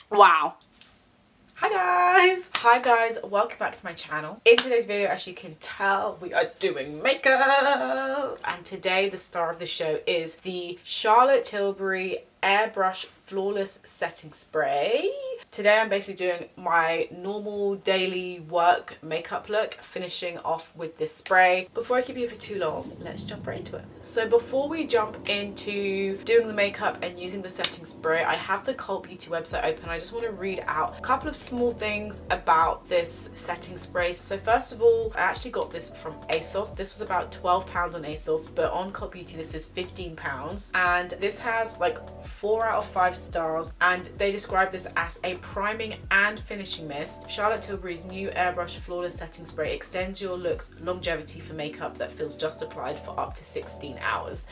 Wow. Hi guys, welcome back to my channel. In today's video, as you can tell, we are doing makeup, and today the star of the show is the Charlotte Tilbury Airbrush Flawless Setting Spray. Today I'm basically doing my normal daily work makeup look, finishing off with this spray. Before I keep you for too long, let's jump right into it. So before we jump into doing the makeup and using the setting spray, I have the Cult Beauty website open. I just want to read out a couple of small things about this setting spray. So first of all, I actually got this from ASOS. This was about £12 on ASOS, but on Cult Beauty this is £15, and this has like 4 out of 5 stars, and they describe this as a priming and finishing mist. Charlotte Tilbury's new Airbrush Flawless Setting Spray extends your look's longevity for makeup that feels just applied for up to 16 hours.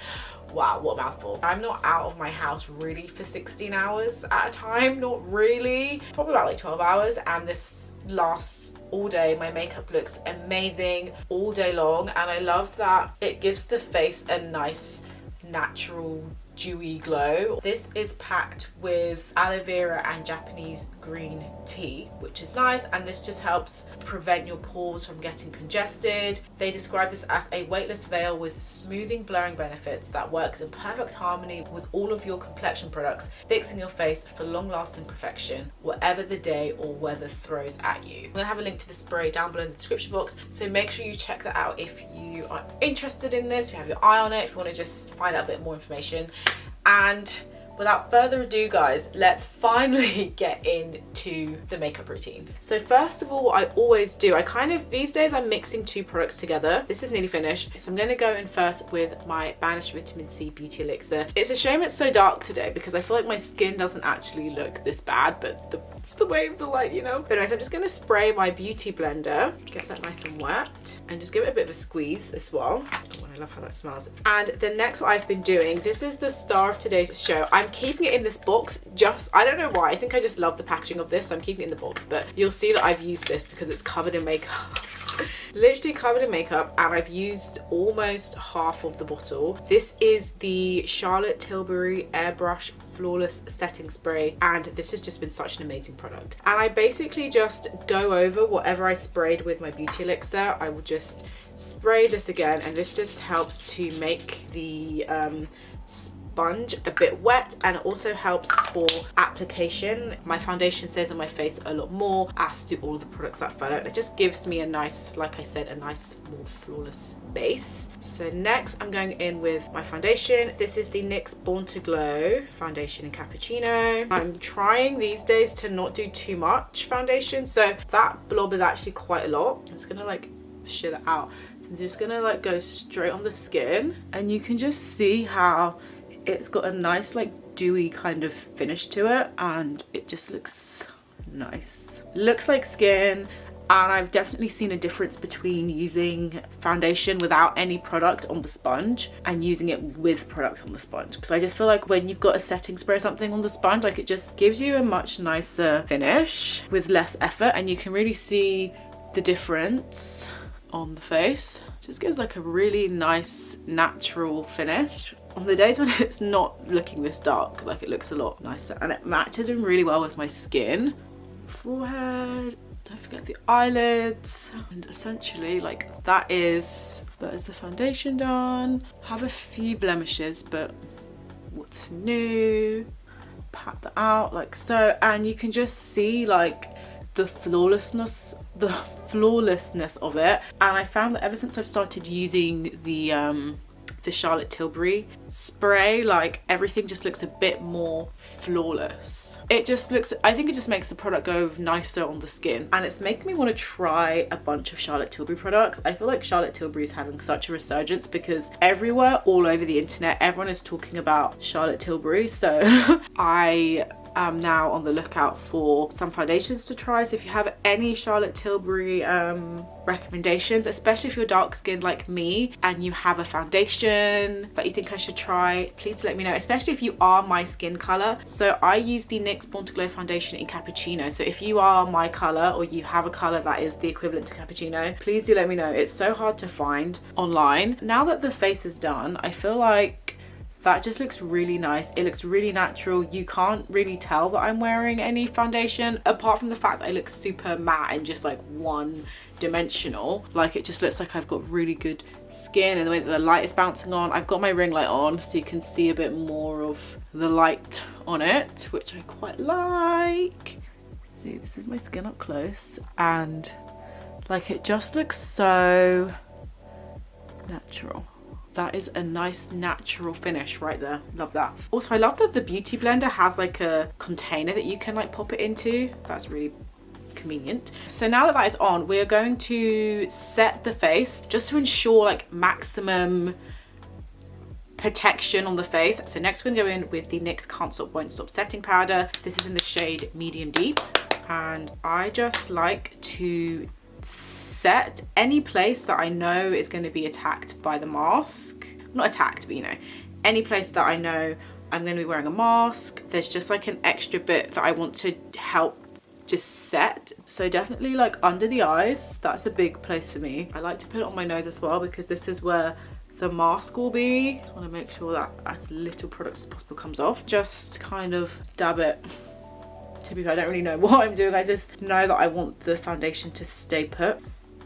Wow, what a mouthful. I'm not out of my house really for 16 hours at a time, not really. Probably about like 12 hours, and this lasts all day. My makeup looks amazing all day long, and I love that it gives the face a nice natural dewy glow. This is packed with aloe vera and Japanese green tea, which is nice, and this just helps prevent your pores from getting congested. They describe this as a weightless veil with smoothing blurring benefits that works in perfect harmony with all of your complexion products, fixing your face for long-lasting perfection whatever the day or weather throws at you. I'm gonna have a link to the spray down below in the description box, so make sure you check that out if you are interested in this, if you have your eye on it, if you want to just find out a bit more information. And without further ado guys, let's finally get into the makeup routine. So first of all, what I always do, these days I'm mixing 2 products together. This is nearly finished, so I'm going to go in first with my BANISH Vitamin C Beauty Elixir. It's a shame it's so dark today because I feel like my skin doesn't actually look this bad, but it's the way of the light, you know. But anyways, I'm just going to spray my beauty blender, get that nice and wet, and just give it a bit of a squeeze as well. Oh, I love how that smells. And the next what I've been doing, this is the star of today's show. I'm keeping it in this box, I don't know why, I think I just love the packaging of this, so I'm keeping it in the box, but you'll see that I've used this because it's covered in makeup. Literally covered in makeup, and I've used almost half of the bottle. This is the Charlotte Tilbury Airbrush Flawless Setting Spray, and this has just been such an amazing product. And I basically just go over whatever I sprayed with my beauty elixir. I will just spray this again, and this just helps to make the sponge a bit wet, and it also helps for application. My foundation stays on my face a lot more, as do all of the products that follow. It just gives me a nice, like I said, a nice more flawless base. So next I'm going in with my foundation. This is the NYX Born to Glow foundation in Cappuccino. I'm trying these days to not do too much foundation, so that blob is actually quite a lot. I'm just gonna like share that out. I'm just gonna like go straight on the skin, and you can just see how it's got a nice like dewy kind of finish to it, and it just looks nice. Looks like skin, and I've definitely seen a difference between using foundation without any product on the sponge and using it with product on the sponge, because I just feel like when you've got a setting spray or something on the sponge, like it just gives you a much nicer finish with less effort, and you can really see the difference on the face. Just gives like a really nice natural finish. On the days when it's not looking this dark, like it looks a lot nicer, and it matches in really well with my skin. Forehead, don't forget the eyelids, and essentially like that is the foundation done. Have a few blemishes, but what's new? Pat that out like so, and you can just see like the flawlessness of it. And I found that ever since I've started using the Charlotte Tilbury spray, like everything just looks a bit more flawless. It just looks, I think it just makes the product go nicer on the skin, and it's making me want to try a bunch of Charlotte Tilbury products. I feel like Charlotte Tilbury is having such a resurgence because everywhere, all over the internet, everyone is talking about Charlotte Tilbury, so I am now on the lookout for some foundations to try. So if you have any Charlotte Tilbury recommendations, especially if you're dark skinned like me and you have a foundation that you think I should try, please let me know, especially if you are my skin color. So I use the NYX Born to Glow foundation in Cappuccino, so if you are my color or you have a color that is the equivalent to Cappuccino, please do let me know. It's so hard to find online. Now that the face is done, I feel like That just looks really nice. It looks really natural. You can't really tell that I'm wearing any foundation, apart from the fact that I look super matte and just like one dimensional. Like, it just looks like I've got really good skin, and the way that the light is bouncing on. I've got my ring light on so you can see a bit more of the light on it, which I quite like. See, this is my skin up close, and like, it just looks so natural. That is a nice natural finish right there. Love that. Also, I love that the beauty blender has like a container that you can like pop it into. That's really convenient. So now that that is on, we're going to set the face just to ensure like maximum protection on the face. So next we're gonna go in with the NYX Can't Stop Won't Stop setting powder. This is in the shade medium deep, and I just like to set any place that I know is going to be attacked by the mask. Not attacked, but you know, any place that I know I'm going to be wearing a mask. There's just like an extra bit that I want to help just set. So definitely like under the eyes, that's a big place for me. I like to put it on my nose as well, because this is where the mask will be. I want to make sure that as little product as possible comes off. Just kind of dab it. To be fair, I don't really know what I'm doing. I just know that I want the foundation to stay put.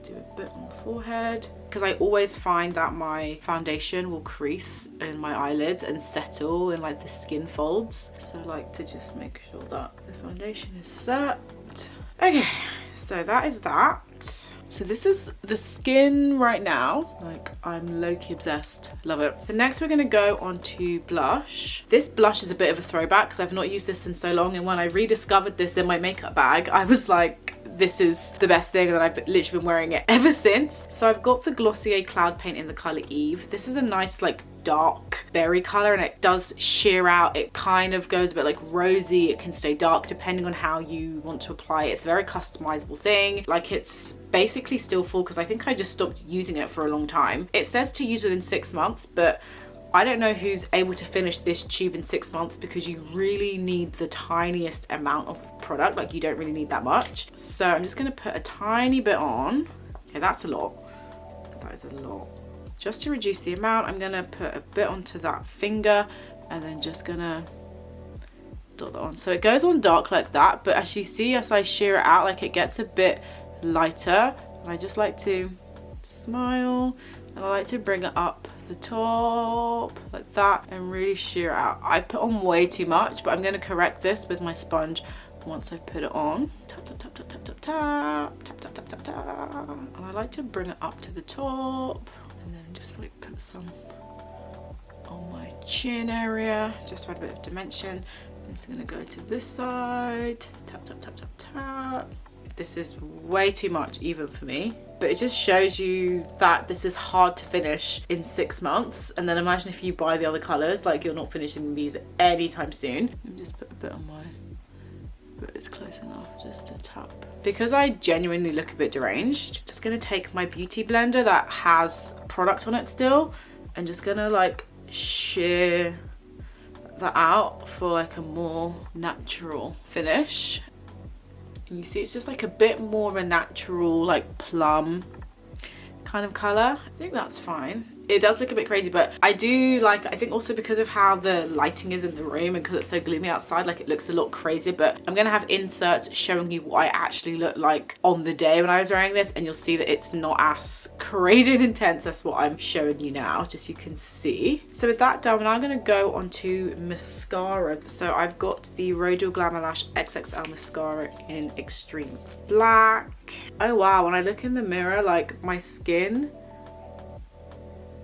Do a bit on the forehead, because I always find that my foundation will crease in my eyelids and settle in like the skin folds. So I like to just make sure that the foundation is set. Okay, so that is that. So this is the skin right now. Like, I'm low-key obsessed. Love it. The next we're gonna go on to blush. This blush is a bit of a throwback because I've not used this in so long, and when I rediscovered this in my makeup bag, I was like, this is the best thing, that I've literally been wearing it ever since. So I've got the Glossier Cloud Paint in the color Eve. This is a nice like dark berry color, and it does sheer out. It kind of goes a bit like rosy. It can stay dark depending on how you want to apply it. It's a very customizable thing. Like, it's basically still full because I think I just stopped using it for a long time. It says to use within 6 months, but I don't know who's able to finish this tube in 6 months, because you really need the tiniest amount of product. Like, you don't really need that much. So I'm just going to put a tiny bit on. Okay, that's a lot. That is a lot. Just to reduce the amount, I'm going to put a bit onto that finger, and then just going to dot that on. So it goes on dark like that, but as you see, as I sheer it out, like, it gets a bit lighter. And I just like to smile, and I like to bring it up the top like that and really sheer out. I put on way too much, but I'm going to correct this with my sponge once I've put it on. Tap, tap, tap, tap, tap, tap, tap, tap, tap, tap, tap, tap. And I like to bring it up to the top, and then just like put some on my chin area, just for a bit of dimension. I'm just going to go to this side. Tap, tap, tap, tap, tap. This is way too much even for me, but it just shows you that this is hard to finish in 6 months. And then imagine if you buy the other colors, like, you're not finishing these anytime soon. Let me just put a bit on my, but it's close enough just to tap. Because I genuinely look a bit deranged, just gonna take my beauty blender that has product on it still, and just gonna like sheer that out for like a more natural finish. And you see, it's just like a bit more of a natural, like plum kind of color. I think that's fine. It does look a bit crazy, but I do like, I think also because of how the lighting is in the room and because it's so gloomy outside, like, it looks a lot crazier. But I'm gonna have inserts showing you what I actually look like on the day when I was wearing this, and you'll see that it's not as crazy and intense as what I'm showing you now, just so you can see. So with that done, I'm gonna go on to mascara. So I've got the RODIAL Glamolash XXL mascara in Extreme Black. Oh wow, when I look in the mirror, like, my skin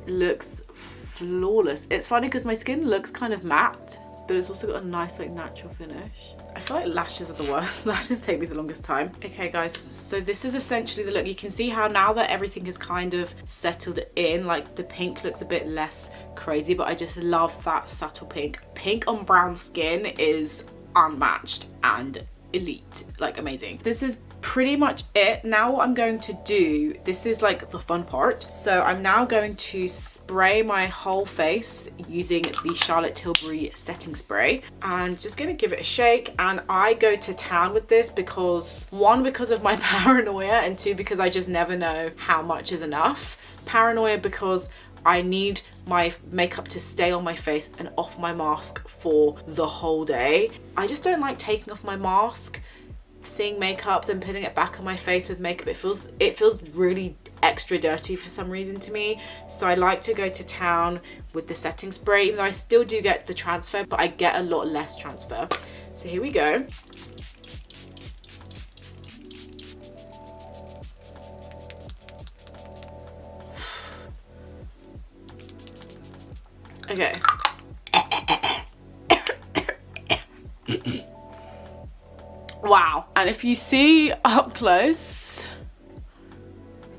looks flawless. It's funny because my skin looks kind of matte, but it's also got a nice like natural finish. I feel like lashes are the worst. Lashes take me the longest time. Okay guys, so this is essentially the look. You can see how now that everything has kind of settled in, like, the pink looks a bit less crazy, but I just love that subtle pink. Pink on brown skin is unmatched and elite, like, amazing. This is pretty much it. Now what I'm going to do, this is like the fun part. So I'm now going to spray my whole face using the Charlotte Tilbury setting spray, and just gonna give it a shake. And I go to town with this because, one, because of my paranoia, and two, because I just never know how much is enough. Paranoia because I need my makeup to stay on my face and off my mask for the whole day. I just don't like taking off my mask, seeing makeup, then putting it back on my face with makeup. It feels really extra dirty for some reason to me. So I like to go to town with the setting spray, even though I still do get the transfer, but I get a lot less transfer. So here we go. Okay. Wow. And if you see up close,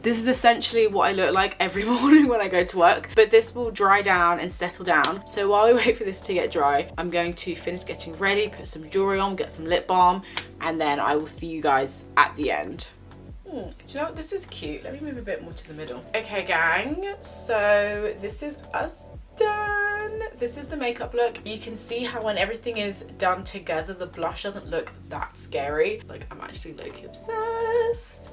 this is essentially what I look like every morning when I go to work, but this will dry down and settle down. So while we wait for this to get dry, I'm going to finish getting ready, put some jewelry on, get some lip balm, and then I will see you guys at the end. Do you know what? This is cute. Let me move a bit more to the middle. Okay, gang. So this is us done. This is the makeup look. You can see how when everything is done together, the blush doesn't look that scary. Like, I'm actually low-key obsessed.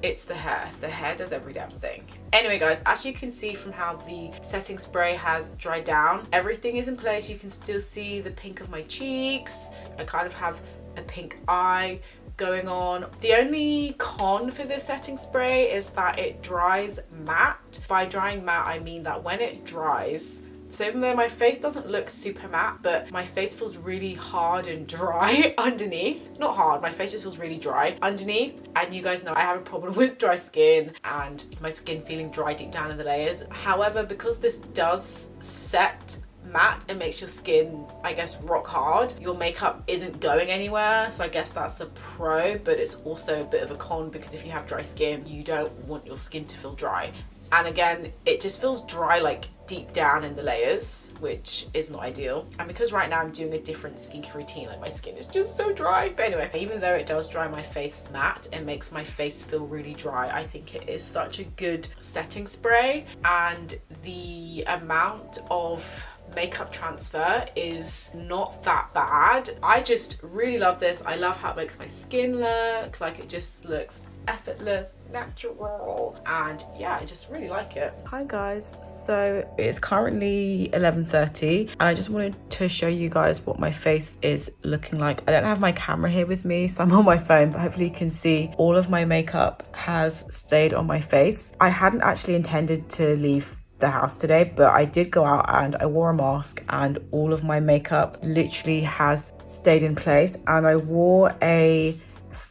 It's the hair. The hair does every damn thing. Anyway, guys, as you can see from how the setting spray has dried down, everything is in place. You can still see the pink of my cheeks. I kind of have a pink eye going on. The only con for this setting spray is that it dries matte. By drying matte, I mean that when it dries, so even though my face doesn't look super matte, but my face feels really hard and dry underneath. Not hard, my face just feels really dry underneath. And you guys know I have a problem with dry skin and my skin feeling dry deep down in the layers. However, because this does set matte, it makes your skin, I guess, rock hard. Your makeup isn't going anywhere, so I guess that's the pro, but it's also a bit of a con because if you have dry skin, you don't want your skin to feel dry. And again, it just feels dry like deep down in the layers, which is not ideal. And because right now I'm doing a different skincare routine, like my skin is just so dry. But anyway, even though it does dry my face matte, it makes my face feel really dry. I think it is such a good setting spray, and the amount of makeup transfer is not that bad. I just really love this. I love how it makes my skin look like it just looks effortless, natural, and yeah, I just really like it. Hi guys, so it's currently 11:30 and I just wanted to show you guys what my face is looking like. I don't have my camera here with me, so I'm on my phone, but hopefully you can see all of my makeup has stayed on my face. I hadn't actually intended to leave the house today, but I did go out and I wore a mask and all of my makeup literally has stayed in place. And I wore a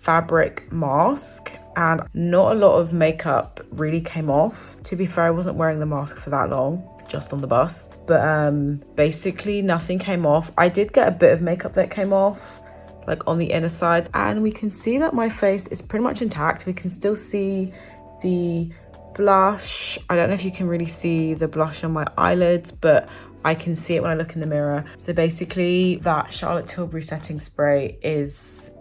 fabric mask and not a lot of makeup really came off. To be fair, I wasn't wearing the mask for that long, just on the bus, but basically nothing came off. I did get a bit of makeup that came off, like on the inner side, and we can see that my face is pretty much intact. We can still see the blush. I don't know if you can really see the blush on my eyelids, but I can see it when I look in the mirror. So basically that Charlotte Tilbury setting spray is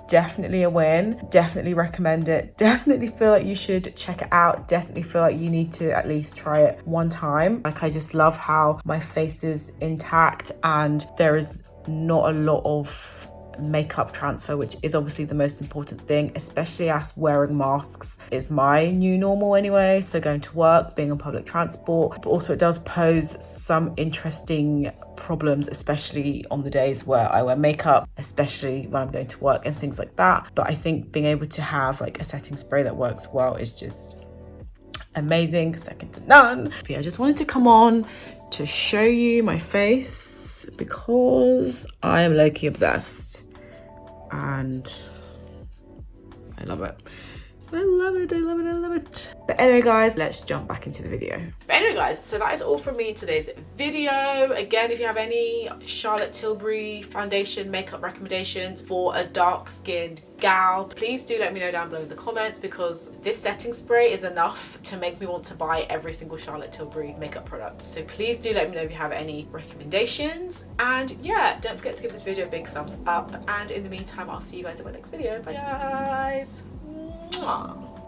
definitely a win. Definitely recommend it. Definitely feel like you should check it out. Definitely feel like you need to at least try it one time. Like, I just love how my face is intact and there is not a lot of makeup transfer, which is obviously the most important thing, especially as wearing masks is my new normal anyway. So going to work, being on public transport, but also it does pose some interesting problems, especially on the days where I wear makeup, especially when I'm going to work and things like that. But I think being able to have like a setting spray that works well is just amazing, second to none. But yeah, I just wanted to come on to show you my face because I am low-key obsessed and I love it. I love it, I love it, I love it. But anyway guys, let's jump back into the video. But anyway guys, so that is all from me in today's video. Again, if you have any Charlotte Tilbury foundation makeup recommendations for a dark skinned gal, please do let me know down below in the comments, because this setting spray is enough to make me want to buy every single Charlotte Tilbury makeup product. So please do let me know if you have any recommendations, and yeah, don't forget to give this video a big thumbs up, and in the meantime I'll see you guys in my next video. Bye guys. Mwah.